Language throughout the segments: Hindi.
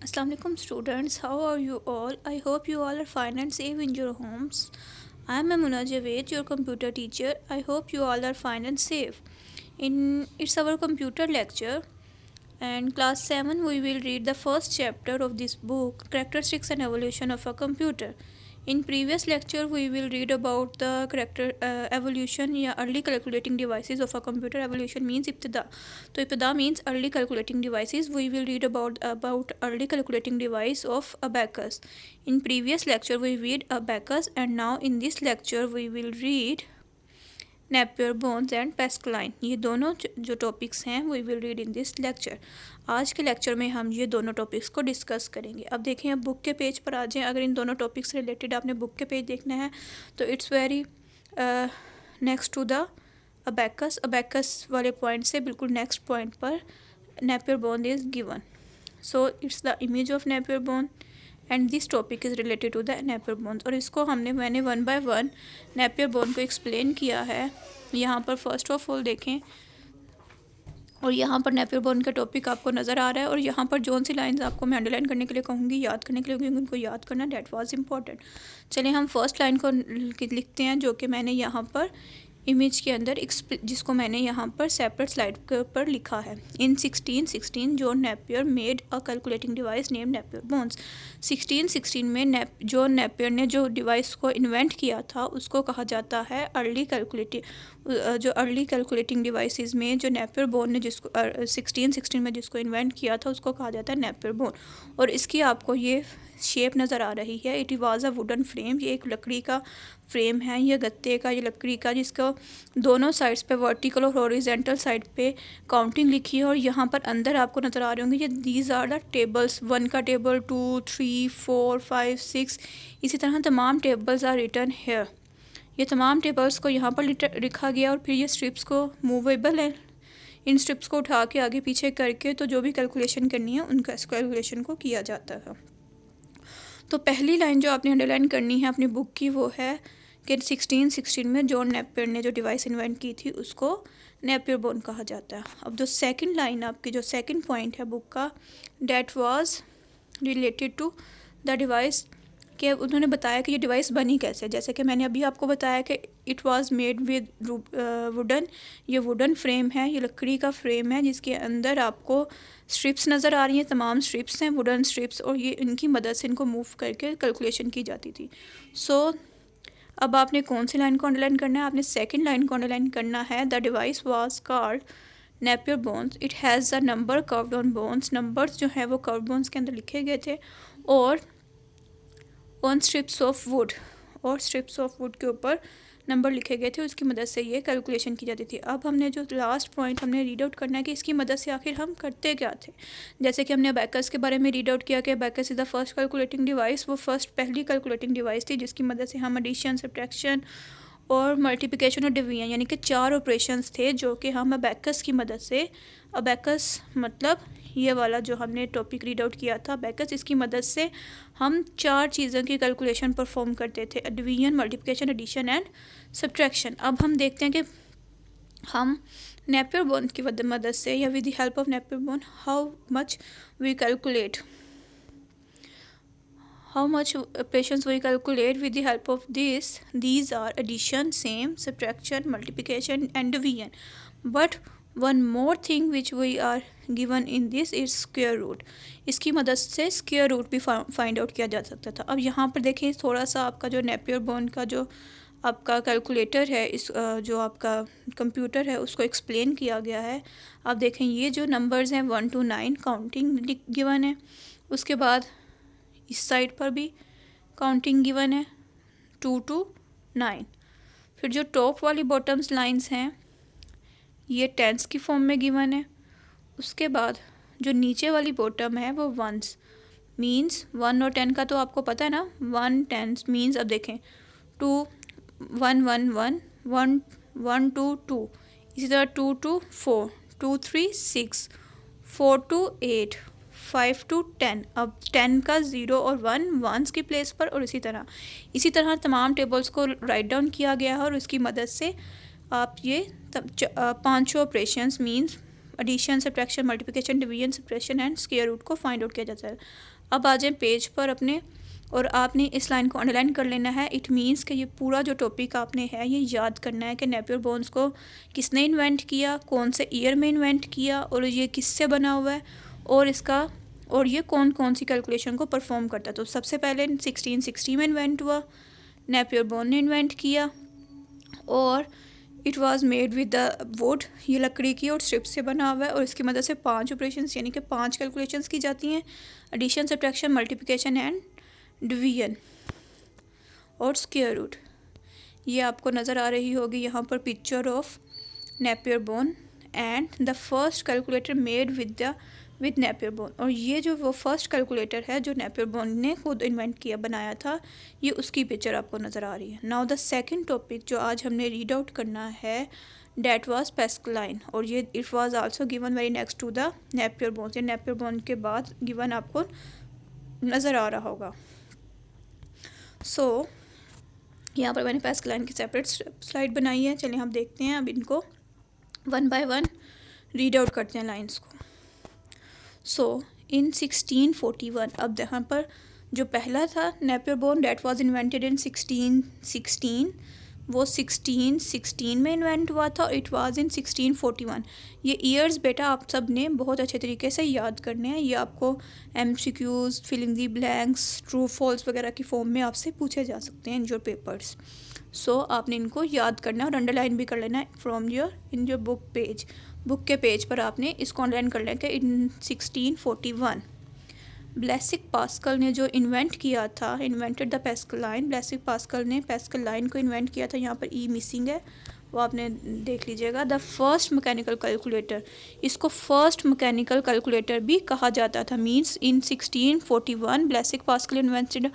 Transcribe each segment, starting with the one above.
Assalamualaikum students, how are you all? I hope you all are fine and safe in your homes. I am Amuna Javed, your computer teacher. I hope you all are fine and safe. It's our computer lecture, and class 7 we will read the first chapter of this book, Characteristics and Evolution of a Computer. In previous lecture we will read about the character evolution या early calculating devices of a computer. Evolution means इब्तदा, तो इब्तदा means early calculating devices. We will read about early calculating device of abacus. In previous lecture we read abacus, and now in this lecture we will read Napier bones and Pascaline. ये दोनों जो टॉपिक्स हैं we will read in this lecture. आज के लेक्चर में हम ये दोनों टॉपिक्स को डिस्कस करेंगे. अब देखें, अब बुक के पेज पर आ जाएं. अगर इन दोनों टॉपिक्स से रिलेटेड आपने बुक के पेज देखना है तो it's very next to the abacus. Abacus वाले पॉइंट से बिल्कुल नेक्स्ट पॉइंट पर Napier bone is given. So it's the image of Napier bone and this topic is related to the Napier bones. और इसको मैंने one by one Napier bone को एक्सप्लेन किया है. यहाँ पर फर्स्ट ऑफ ऑल देखें, और यहाँ पर नेपियर बोन का टॉपिक आपको नज़र आ रहा है. और यहाँ पर जोन सी लाइंस आपको मैं अंडरलाइन करने के लिए कहूँगी, याद करने के लिए कहूँगी, उनको याद करना दैट वाज इम्पॉर्टेंट. चलिए हम फर्स्ट लाइन को लिखते हैं, जो कि मैंने यहाँ पर इमेज के अंदर जिसको मैंने यहाँ पर सेपरेट स्लाइड के ऊपर लिखा है. इन 1616 John Napier made a calculating device name Napier bones. 1616 में जॉन नेपियर ने जो डिवाइस को इन्वेंट किया था उसको कहा जाता है अर्ली कैलकुलेटिंग डिवाइसेस में जो नेपियर बोन ने जिसको 1616 में जिसको इन्वेंट किया था उसको कहा जाता है नेपियर बोन. और इसकी आपको ये शेप नज़र आ रही है. It was a wooden frame. ये एक लकड़ी का फ्रेम है, ये गत्ते का, ये लकड़ी का, जिसको दोनों साइड्स पे वर्टिकल और हॉरिजेंटल साइड पे काउंटिंग लिखी है. और यहाँ पर अंदर आपको नज़र आ रहे होंगे ये दीज आर द टेबल्स. 1 का टेबल, 2, 3, 4, 5, 6, इसी तरह तमाम टेबल्स आर रिटन हेयर. ये तमाम टेबल्स को यहाँ पर लिखा गया. और फिर ये स्ट्रिप्स को मूवेबल है. इन स्ट्रिप्स को उठा के आगे पीछे करके तो जो भी कैलकुलेशन करनी है उनका इस कैलकुलेशन को किया जाता है. तो पहली लाइन जो आपने अंडरलाइन करनी है अपनी बुक की वो है कि 1616 में जॉन नेपियर ने जो डिवाइस इन्वेंट की थी उसको नेपियर बोन कहा जाता है. अब जो सेकंड लाइन आपकी जो सेकंड पॉइंट है बुक का, that was related to the device, कि उन्होंने बताया कि ये डिवाइस बनी कैसे. जैसे कि मैंने अभी आपको बताया कि it was made with wooden. ये वुडन फ्रेम है, ये लकड़ी का फ्रेम है जिसके अंदर आपको स्ट्रिप्स नज़र आ रही हैं. तमाम स्ट्रिप्स हैं, वुडन स्ट्रिप्स, और ये इनकी मदद से इनको मूव करके कैलकुलेशन की जाती थी. सो अब आपने कौन सी लाइन को अंडरलाइन करना है? आपने सेकंड लाइन को अंडरलाइन करना है. The device was called Napier bones. It has a number curved on bones. Numbers जो है वो कर्व्ड बोन्स के अंदर लिखे गए थे और ऑन स्ट्रिप्स ऑफ वुड, और स्ट्रिप्स ऑफ वुड के ऊपर नंबर लिखे गए थे. उसकी मदद से ये कैलकुलेशन की जाती थी. अब हमने जो लास्ट पॉइंट हमने रीड आउट करना है कि इसकी मदद से आखिर हम करते क्या थे. जैसे कि हमने अबैकस के बारे में रीड आउट किया कि abacus is the first calculating device. वो पहली कैलकुलेटिंग डिवाइस थी जिसकी मदद से हम एडिशन, सब्ट्रैक्शन और मल्टीप्लिकेशन और डिवीजन यानी कि 4 ऑपरेशंस थे जो कि हम अबैकस की मदद से, अबैकस मतलब ये वाला जो हमने टॉपिक रीड आउट किया था अबैकस, इसकी मदद से हम 4 चीज़ों की कैलकुलेशन परफॉर्म करते थे: division, multiplication, addition and subtraction. अब हम देखते हैं कि हम नेपियर बोन की मदद से या with the help of Napier bone how much we calculate, how much operations we calculate with the help of this. These are addition, same, subtraction, multiplication and division. But one more thing which we are given in this is square root. इसकी मदद से स्क्वायर रूट भी फाइंड आउट किया जा सकता था. अब यहाँ पर देखें थोड़ा सा आपका जो नेपियर बोन का जो आपका कैलकुलेटर है, इस जो आपका कंप्यूटर है उसको एक्सप्लेन किया गया है. आप देखें ये जो नंबर्स हैं 1 to 9 काउंटिंग गिवन है. उसके बाद इस साइड पर भी काउंटिंग गिवन है 2 to 9. फिर जो टॉप वाली बॉटम्स लाइंस हैं ये टेंस की फॉर्म में गिवन है. उसके बाद जो नीचे वाली बॉटम है वो वंस मींस 1 और 10 का तो आपको पता है ना. 1 10 मींस, अब देखें 2 1 1 1 1 1 2 2, इसी तरह 2 to 4, 2 3 6, 4 to 8, 5 to 10. अब 10 का 0 और 1 वंस की प्लेस पर, और इसी तरह तमाम टेबल्स को राइट डाउन किया गया है. और उसकी मदद से आप ये 5 operations means addition, subtraction, multiplication, division, subtraction and square root को फाइंड आउट किया जाता है। अब आ जाए पेज पर अपने, और आपने इस लाइन को अंडरलाइन कर लेना है। इट मीन्स कि ये पूरा जो टॉपिक आपने है ये याद करना है कि नेपियर बोन्स को किसने इन्वेंट किया, कौन से ईयर में इन्वेंट किया, और ये किससे बना हुआ है, और ये कौन कौन सी कैलकुलेशन को परफॉर्म करता है। तो सबसे पहले 1660 में इन्वेंट हुआ, नेपियर बोन ने इन्वेंट किया, और it was made with the wood, ये लकड़ी की और स्ट्रिप से बना हुआ है, और इसकी मदद से 5 ऑपरेशंस यानी कि 5 कैलकुलेशंस की जाती हैं, addition, subtraction, multiplication and division और स्क्वायर रूट। ये आपको नज़र आ रही होगी यहाँ पर picture of Napier bone and the first calculator made with Napier bone. और ये जो वो फर्स्ट कैलकुलेटर है जो नेपियर बोन ने खुद इन्वेंट किया, बनाया था, ये उसकी पिक्चर आपको नज़र आ रही है। नाउ द सेकंड टॉपिक जो आज हमने रीड आउट करना है, डैट वाज पैस्कलाइन, और ये it was also given very next to the Napier bone. ये नेपियर बोन के बाद गिवन आपको नज़र आ रहा होगा। सो यहाँ पर मैंने पैस्कलाइन की सेपरेट स्लाइड बनाई है। चलिए हम देखते हैं, अब इनको one by one read out करते हैं लाइंस को। सो इन 1641, अब यहाँ पर जो पहला था Napier bone that was invented इन 1616, वो 1616 में इन्वेंट हुआ था, इट वाज इन 1641। ये ईयर्स बेटा आप सब ने बहुत अच्छे तरीके से याद करने हैं। ये आपको MCQs, filling the blanks, true false वगैरह की फॉर्म में आपसे पूछे जा सकते हैं इन योर पेपर्स। सो आपने इनको याद करना है और अंडरलाइन भी कर लेना है from in your book page. Book के पेज पर आपने इसको अंडरलाइन कर लेना कि इन 1641 ब्लेसिक पास्कल ने जो इन्वेंट किया था, इन्वेंटेड द पैस्कलाइन, ब्लेसिक पास्कल ने पैस्कलाइन को इन्वेंट किया था। यहाँ पर ई मिसिंग है, वो आपने देख लीजिएगा। द फर्स्ट मैकेनिकल कैलकुलेटर, इसको फर्स्ट मैकेनिकल कैलकुलेटर भी कहा जाता था। Means in 1641 Blaise Pascal invented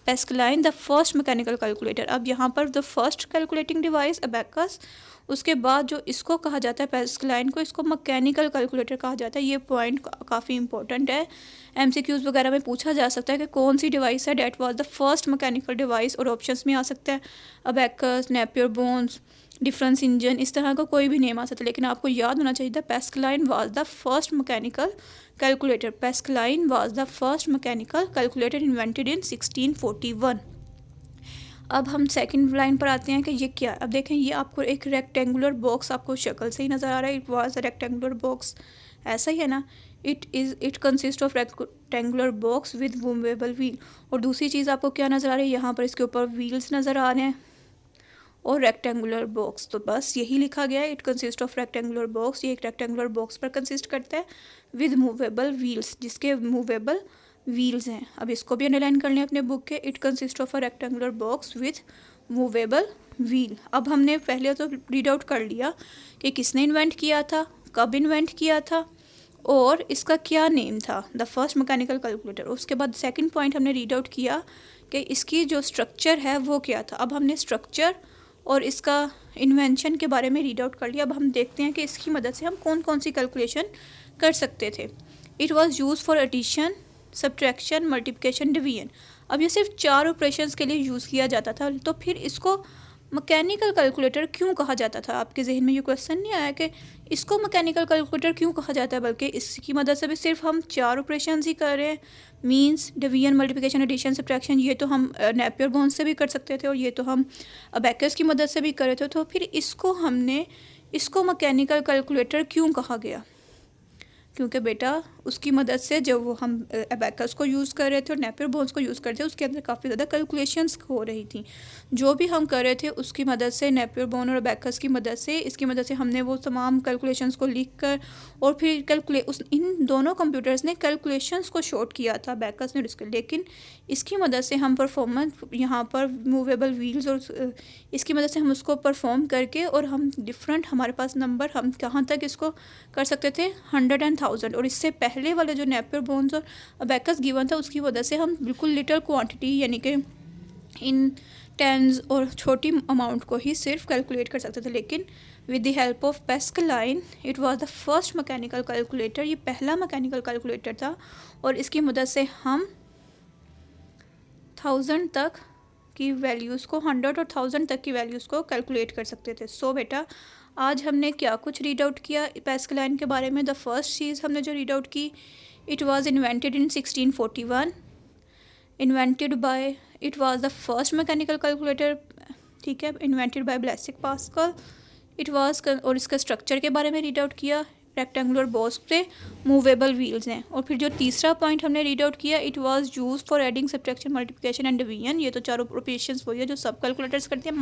Pascaline the first mechanical calculator. अब यहाँ पर the first calculating device abacus, उसके बाद जो इसको कहा जाता है पैस्कलाइन को, इसको मैकेनिकल कैलकुलेटर कहा जाता है। ये पॉइंट काफ़ी इंपॉर्टेंट है, MCQs वगैरह में पूछा जा सकता है कि कौन सी डिवाइस है that was the first mechanical device, और ऑप्शंस में आ सकता है abacus, Napier bones, difference engine, इस तरह का कोई भी नेम आ सकता है। लेकिन आपको याद होना चाहिए था Pascaline was the first mechanical calculator. Pascaline was the first mechanical calculator invented in 1641। अब हम सेकंड लाइन पर आते हैं कि ये क्या है। अब देखें, ये आपको एक रेक्टेंगुलर बॉक्स आपको शक्ल से ही नज़र आ रहा है। It was a rectangular box, ऐसा ही है ना। It consist of rectangular box with movable wheel. और दूसरी चीज़ आपको क्या नज़र आ रही है, यहाँ पर इसके ऊपर व्हील्स नज़र आ रहे हैं और रेक्टेंगुलर बॉक्स। तो बस यही लिखा गया है, it consist of rectangular box. ये एक रेक्टेंगुलर बॉक्स पर कंसिस्ट करता है विद मूवेबल व्हील्स, जिसके मूवेबल व्हील्स हैं। अब इसको भी अंडरलाइन कर लें अपने बुक के, it consist of a rectangular box with movable wheel. अब हमने पहले तो रीड आउट कर लिया कि किसने इन्वेंट किया था, कब इन्वेंट किया था, और इसका क्या नेम था, द फर्स्ट मैकेनिकल कैलकुलेटर। उसके बाद सेकंड पॉइंट हमने रीड आउट किया कि इसकी जो स्ट्रक्चर है वो क्या था। अब हमने स्ट्रक्चर और इसका इन्वेंशन के बारे में रीड आउट कर लिया। अब हम देखते हैं कि इसकी मदद से हम कौन कौन सी कैलकुलेशन कर सकते थे। It was use for addition, subtraction, multiplication, division. अब ये सिर्फ 4 ऑपरेशंस के लिए यूज़ किया जाता था, तो फिर इसको मैकेनिकल कैलकुलेटर क्यों कहा जाता था। आपके जहन में ये क्वेश्चन नहीं आया कि इसको मैकेनिकल कैलकुलेटर क्यों कहा जाता है, बल्कि इसकी मदद से भी सिर्फ हम 4 ऑपरेशंस ही कर रहे हैं। Means division, multiplication, addition, subtraction, ये तो हम नेपियर बोन से भी कर सकते थे और ये तो हम अबैकस की मदद से भी कर रहे थे। तो फिर इसको मैकेनिकल कैलकुलेटर क्यों कहा गया, क्योंकि बेटा उसकी मदद से जब वो हम अबैकस को यूज़ कर रहे थे और नेपियर बोन्स को यूज़ करते थे, उसके अंदर काफ़ी ज़्यादा कैलकुलेशंस हो रही थी। जो भी हम कर रहे थे उसकी मदद से, नेपियर बोन और अबैकस की मदद से, इसकी मदद से हमने वो तमाम कैलकुलेशंस को लिख कर और फिर इन दोनों कंप्यूटर्स ने कैलकुलेशंस को शॉर्ट किया था, अबैकस ने इसके। लेकिन इसकी मदद से हम परफॉर्मेंस यहाँ पर मूवेबल व्हील्स और इसकी मदद से हम उसको परफॉर्म करके और हम डिफरेंट हमारे पास नंबर, हम कहाँ तक इसको कर सकते थे, 100 and 1000। और इससे पहले वाले जो नेपियर बोन्स और अबैकस गिवन था उसकी वजह से हम बिल्कुल लिटिल क्वांटिटी यानी कि इन टेंस और छोटी अमाउंट को ही सिर्फ कैलकुलेट कर सकते थे। लेकिन with the help of Pascaline it was the first mechanical calculator, ये पहला मैकेनिकल कैलकुलेटर था और इसकी मदद से हम 1000 तक की वैल्यूज़ को, 100 और 1000 तक की वैल्यूज़ को कैलकुलेट कर सकते थे। सो बेटा आज हमने क्या कुछ रीड आउट किया पैस्कलाइन के बारे में। द फर्स्ट चीज़ हमने जो रीड आउट की, it was invented in 1641, invented by, it was the first mechanical calculator, ठीक है, invented by Blaise Pascal. It was, और इसका स्ट्रक्चर के बारे में रीड आउट किया, रेक्टेंगुलर बॉक्स पे मूवेबल व्हील्स हैं। और फिर जो तीसरा पॉइंट हमने रीड आउट किया, it was use for adding, subtraction, multiplication and division. ये तो चारों ऑपरेशंस वही है जो सब कैलकुलेटर्स करते हैं,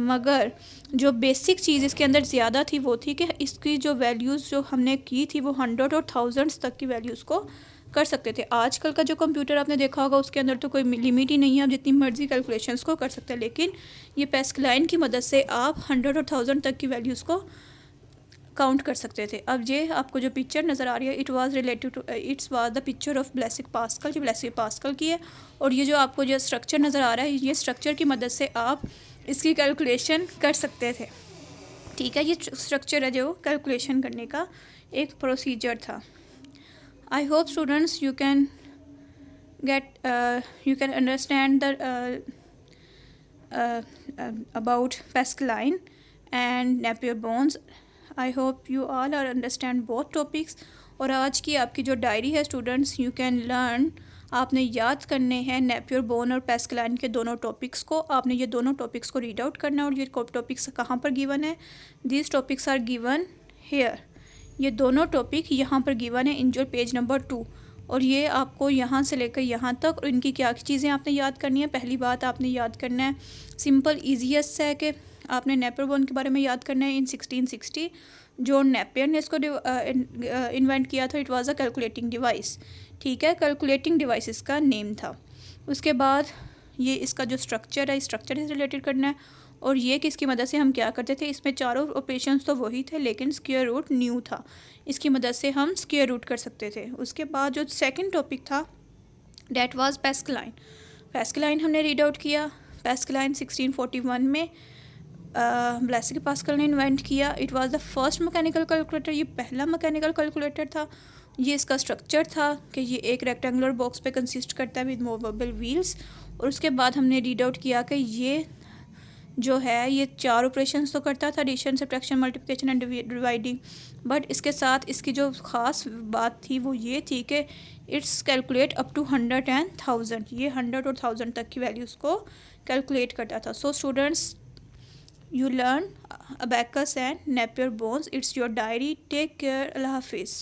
मगर जो बेसिक चीज़ इसके अंदर ज़्यादा थी वो थी कि इसकी जो वैल्यूज़ जो हमने की थी वो 100 और 1000 तक की वैल्यूज़ को कर सकते थे। आजकल का जो कंप्यूटर आपने देखा होगा उसके अंदर तो कोई लिमिट ही नहीं है, आप जितनी मर्जी कैलकुलेशंस को कर सकते हैं, लेकिन ये पैस्कलाइन की मदद से आप 100 और 1000 तक की वैल्यूज़ को काउंट कर सकते थे। अब ये आपको जो पिक्चर नज़र आ रही है, it was related to, its was the picture of Blaise Pascal, जो ब्लेसिक पास्कल की है। और ये जो आपको जो स्ट्रक्चर नज़र आ रहा है, ये स्ट्रक्चर की मदद से आप इसकी कैलकुलेशन कर सकते थे, ठीक है। ये स्ट्रक्चर है जो कैलकुलेशन करने का एक प्रोसीजर था। I hope students you can understand the about Pascaline and Napier bones. I hope you all are understand both topics. और आज की आपकी जो डायरी है स्टूडेंट्स, यू कैन लर्न, आपने याद करने हैं नेपियर बोन और पैस्कलाइन के दोनों टॉपिक्स को। आपने ये दोनों टॉपिक्स को रीड आउट करना है। और ये टॉपिक्स कहाँ पर गिवन है, these topics are given here. ये दोनों टॉपिक यहाँ पर गिवन है इन जो पेज नंबर 2। और ये आपको यहाँ से लेकर यहाँ तक, और इनकी क्या चीज़ें आपने याद करनी है। पहली बात आपने याद करना है, सिंपल ईजीएस्ट है कि आपने नेपियर बोन के बारे में याद करना है। इन 1660 जो नेपियर ने इसको इन्वेंट किया था, it was a calculating device, ठीक है, कैलकुलेटिंग डिवाइस इसका नेम था। उसके बाद ये इसका जो स्ट्रक्चर है, स्ट्रक्चर से रिलेटेड करना है। और ये किसकी मदद से हम क्या करते थे, इसमें चारों ऑपरेशंस तो वही थे लेकिन स्क्वायर रूट न्यू था, इसकी मदद से हम स्क्वायर रूट कर सकते थे। उसके बाद जो सेकंड टॉपिक था, डेट वाज पैस्कलाइन। पैस्कलाइन हमने रीड आउट किया। पैस्कलाइन 1641 में ब्लेसिक पास्कल ने इन्वेंट किया। It was the first mechanical calculator, ये पहला मैकेनिकल कैलकुलेटर था। ये इसका स्ट्रक्चर था कि ये एक रेक्टेंगुलर बॉक्स पे कंसिस्ट करता है विद मूवेबल व्हील्स। और उसके बाद हमने रीड आउट किया कि ये जो है ये 4 ऑपरेशंस तो करता था, addition, subtraction, multiplication and dividing. But इसके साथ इसकी जो ख़ास बात थी वो ये थी कि it's calculate up to 100 and 1000, ये 100 और 1000 तक की वैल्यूज़ को कैलकुलेट करता था। So students, you learn abacus and Napier bones. It's your diary. Take care. Allah Hafiz.